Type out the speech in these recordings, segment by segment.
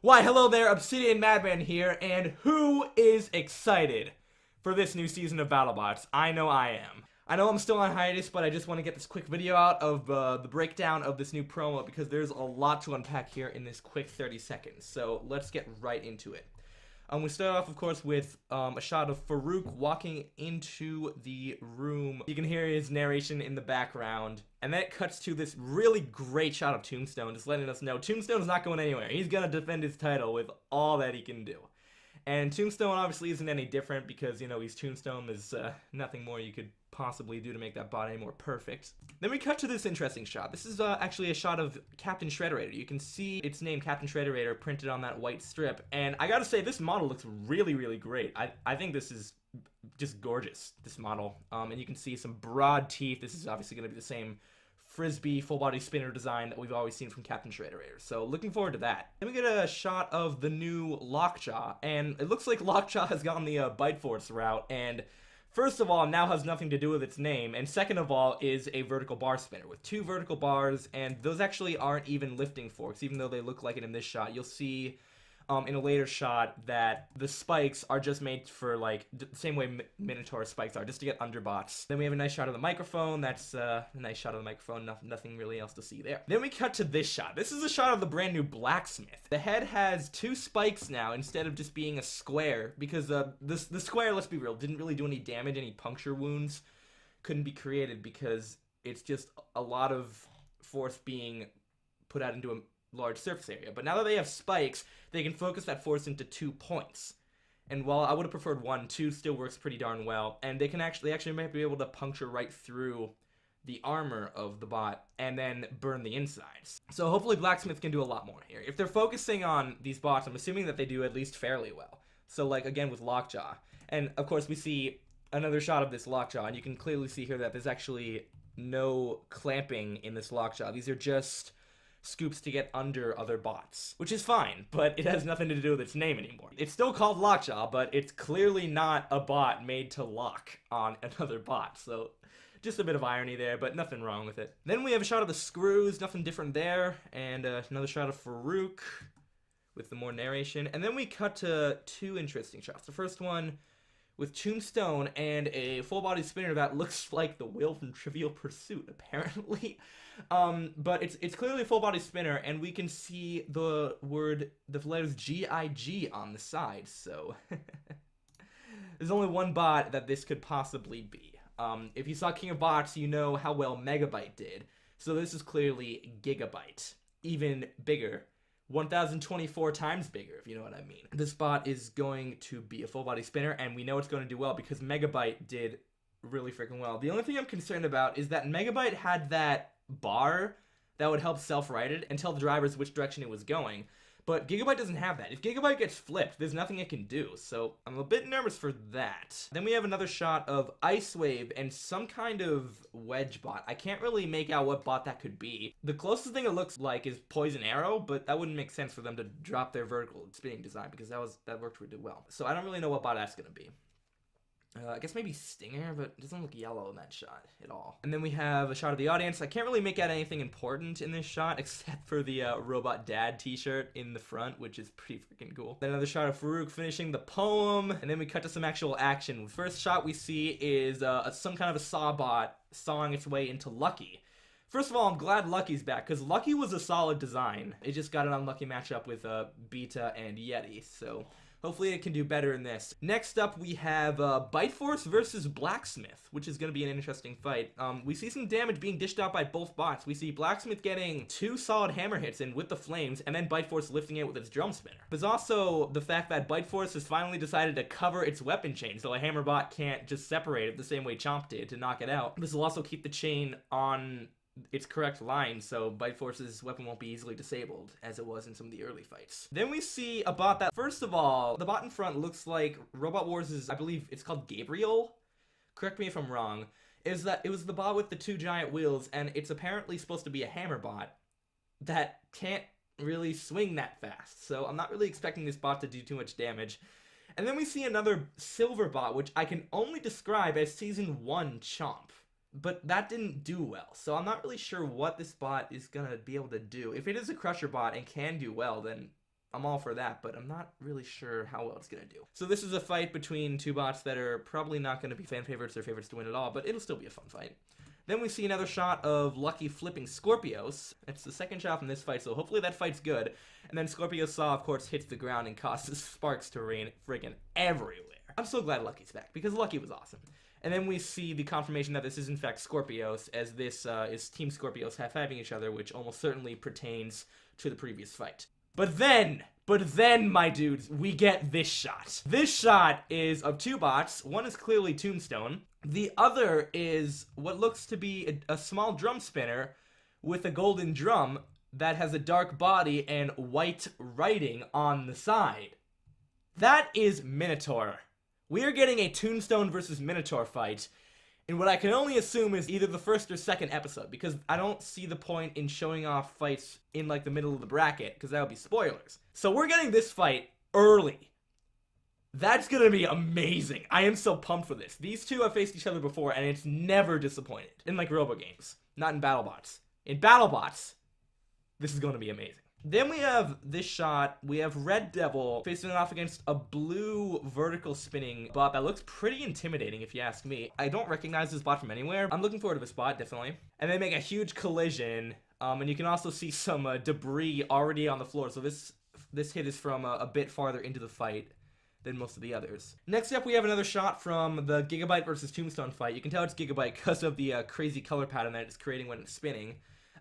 Why, hello there, Obsidian Madman here, and who is excited for this new season of BattleBots? I know I am. I know I'm still on hiatus, but I just want to get this quick video out of the breakdown of this new promo because there's a lot to unpack here in this quick 30 seconds. So let's get right into it. We start off, of course, with a shot of Farouk walking into the room. You can hear his narration in the background, and then it cuts to this really great shot of Tombstone, just letting us know Tombstone's not going anywhere. He's gonna defend his title with all that he can do. And Tombstone obviously isn't any different because, you know, he's Tombstone. There's nothing more you could possibly do to make that bot any more perfect. Then we cut to this interesting shot. This is actually a shot of Captain Shredderator. You can see its name, Captain Shredderator, printed on that white strip. And I gotta say, this model looks really, really great. I think this is just gorgeous, this model. And you can see some broad teeth. This is obviously going to be the same frisbee full body spinner design that we've always seen from Captain Shredderator. So looking forward to that. Then we get a shot of the new Lockjaw, and it looks like Lockjaw has gone the Bite Force route, and first of all, now has nothing to do with its name, and second of all is a vertical bar spinner with 2 vertical bars, and those actually aren't even lifting forks, even though they look like it in this shot. You'll see in a later shot that the spikes are just made for, like, the same way Minotaur spikes are, just to get underbots. Then we have a nice shot of the microphone. That's a nice shot of the microphone. Nothing really else to see there. Then we cut to this shot. This is a shot of the brand new Blacksmith. The head has 2 spikes now instead of just being a square, because the square, let's be real, didn't really do any damage. Any puncture wounds couldn't be created because it's just a lot of force being put out into a large surface area. But now that they have spikes, they can focus that force into 2 points. And while I would have preferred 1, 2 still works pretty darn well. And they actually might be able to puncture right through the armor of the bot and then burn the insides. So hopefully Blacksmith can do a lot more here. If they're focusing on these bots, I'm assuming that they do at least fairly well. So, like, again with Lockjaw. And of course we see another shot of this Lockjaw, and you can clearly see here that there's actually no clamping in this Lockjaw. These are just scoops to get under other bots, which is fine, but it has nothing to do with its name anymore. It's still called Lockjaw, but it's clearly not a bot made to lock on another bot, so just a bit of irony there, but nothing wrong with it. Then we have a shot of the screws, nothing different there, and another shot of Farouk with the more narration, and then we cut to 2 interesting shots. The first one with Tombstone and a full-body spinner that looks like the Will from Trivial Pursuit, apparently. But it's clearly a full-body spinner, and we can see the letters G-I-G on the side, so there's only one bot that this could possibly be. If you saw King of Bots, you know how well Megabyte did, so this is clearly Gigabyte, even bigger. 1024 times bigger, if you know what I mean. This bot is going to be a full body spinner, and we know it's going to do well because Megabyte did really freaking well. The only thing I'm concerned about is that Megabyte had that bar that would help self-right it and tell the drivers which direction it was going, but Gigabyte doesn't have that. If Gigabyte gets flipped, there's nothing it can do, so I'm a bit nervous for that. Then we have another shot of Ice Wave and some kind of wedge bot. I can't really make out what bot that could be. The closest thing it looks like is Poison Arrow, but that wouldn't make sense for them to drop their vertical spinning design because that worked really well. So I don't really know what bot that's gonna be. I guess maybe Stinger, but it doesn't look yellow in that shot at all. And then we have a shot of the audience. I can't really make out anything important in this shot except for the Robot Dad t-shirt in the front, which is pretty freaking cool. Then another shot of Farouk finishing the poem, and then we cut to some actual action. The first shot we see is some kind of a saw bot sawing its way into Lucky. First of all, I'm glad Lucky's back, because Lucky was a solid design. It just got an unlucky matchup with Beta and Yeti, so hopefully it can do better in this. Next up, we have Bite Force versus Blacksmith, which is going to be an interesting fight. We see some damage being dished out by both bots. We see Blacksmith getting 2 solid hammer hits in with the flames, and then Bite Force lifting it with its drum spinner. There's also the fact that Bite Force has finally decided to cover its weapon chain, so a hammer bot can't just separate it the same way Chomp did to knock it out. This will also keep the chain on its correct line, so Bite Force's weapon won't be easily disabled, as it was in some of the early fights. Then we see a bot that, first of all, the bot in front looks like Robot Wars' I believe it's called Gabriel? Correct me if I'm wrong. Is that it was the bot with the 2 giant wheels, and it's apparently supposed to be a hammer bot that can't really swing that fast, so I'm not really expecting this bot to do too much damage. And then we see another silver bot, which I can only describe as Season 1 Chomp. But that didn't do well, so I'm not really sure what this bot is gonna be able to do. If it is a Crusher bot and can do well, then I'm all for that, but I'm not really sure how well it's gonna do. So this is a fight between two bots that are probably not gonna be fan favorites or favorites to win at all, but it'll still be a fun fight. Then we see another shot of Lucky flipping Scorpios. It's the second shot from this fight, so hopefully that fight's good. And then Scorpio's Saw, of course, hits the ground and causes sparks to rain friggin' everywhere. I'm so glad Lucky's back, because Lucky was awesome. And then we see the confirmation that this is in fact Scorpios, as this is Team Scorpios half-fiving each other, which almost certainly pertains to the previous fight. But then, my dudes, we get this shot. This shot is of two bots. One is clearly Tombstone. The other is what looks to be a small drum spinner with a golden drum that has a dark body and white writing on the side. That is Minotaur. We are getting a Tombstone versus Minotaur fight in what I can only assume is either the first or second episode, because I don't see the point in showing off fights in like the middle of the bracket, because that would be spoilers. So we're getting this fight early. That's gonna be amazing. I am so pumped for this. These two have faced each other before, and it's never disappointed. In like robo games, not in BattleBots. In BattleBots, this is gonna be amazing. Then we have this shot. We have Red Devil facing off against a blue vertical spinning bot that looks pretty intimidating if you ask me. I don't recognize this bot from anywhere. I'm looking forward to this bot, definitely. And they make a huge collision, and you can also see some debris already on the floor. So this hit is from a bit farther into the fight than most of the others. Next up, we have another shot from the Gigabyte versus Tombstone fight. You can tell it's Gigabyte because of the crazy color pattern that it's creating when it's spinning.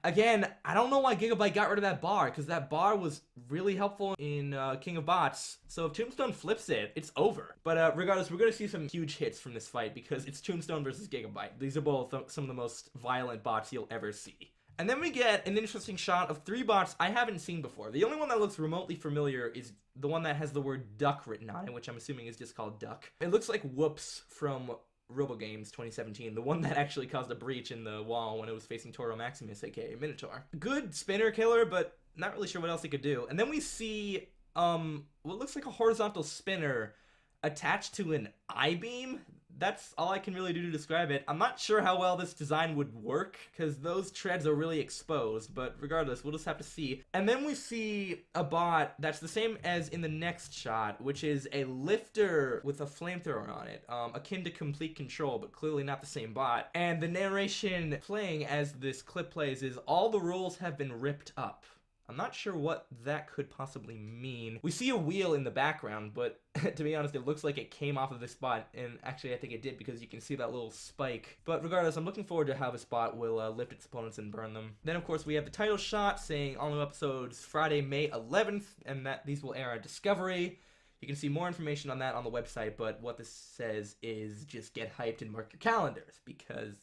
Again, I don't know why Gigabyte got rid of that bar, because that bar was really helpful in King of Bots. So if Tombstone flips it, it's over. But regardless, we're going to see some huge hits from this fight, because it's Tombstone versus Gigabyte. These are both some of the most violent bots you'll ever see. And then we get an interesting shot of three bots I haven't seen before. The only one that looks remotely familiar is the one that has the word duck written on it, which I'm assuming is just called duck. It looks like Whoops from RoboGames 2017, the one that actually caused a breach in the wall when it was facing Toro Maximus, aka Minotaur. Good spinner killer, but not really sure what else he could do. And then we see what looks like a horizontal spinner attached to an I-beam. That's all I can really do to describe it. I'm not sure how well this design would work, because those treads are really exposed, but regardless, we'll just have to see. And then we see a bot that's the same as in the next shot, which is a lifter with a flamethrower on it, akin to Complete Control, but clearly not the same bot. And the narration playing as this clip plays is, all the rules have been ripped up. I'm not sure what that could possibly mean. We see a wheel in the background, but to be honest, it looks like it came off of this spot, and actually I think it did, because you can see that little spike. But regardless, I'm looking forward to how this bot will lift its opponents and burn them. Then of course we have the title shot saying all new episodes Friday, May 11th, and that these will air on Discovery. You can see more information on that on the website, but what this says is just get hyped and mark your calendars, because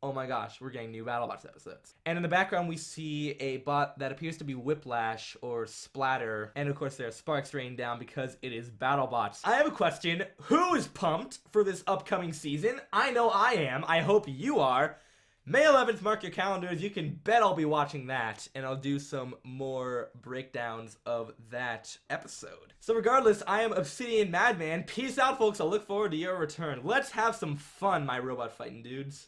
oh my gosh, we're getting new BattleBots episodes. And in the background, we see a bot that appears to be Whiplash or Splatter. And of course, there are sparks raining down because it is BattleBots. I have a question. Who is pumped for this upcoming season? I know I am. I hope you are. May 11th, mark your calendars. You can bet I'll be watching that, and I'll do some more breakdowns of that episode. So regardless, I am Obsidian Madman. Peace out, folks. I'll look forward to your return. Let's have some fun, my robot fighting dudes.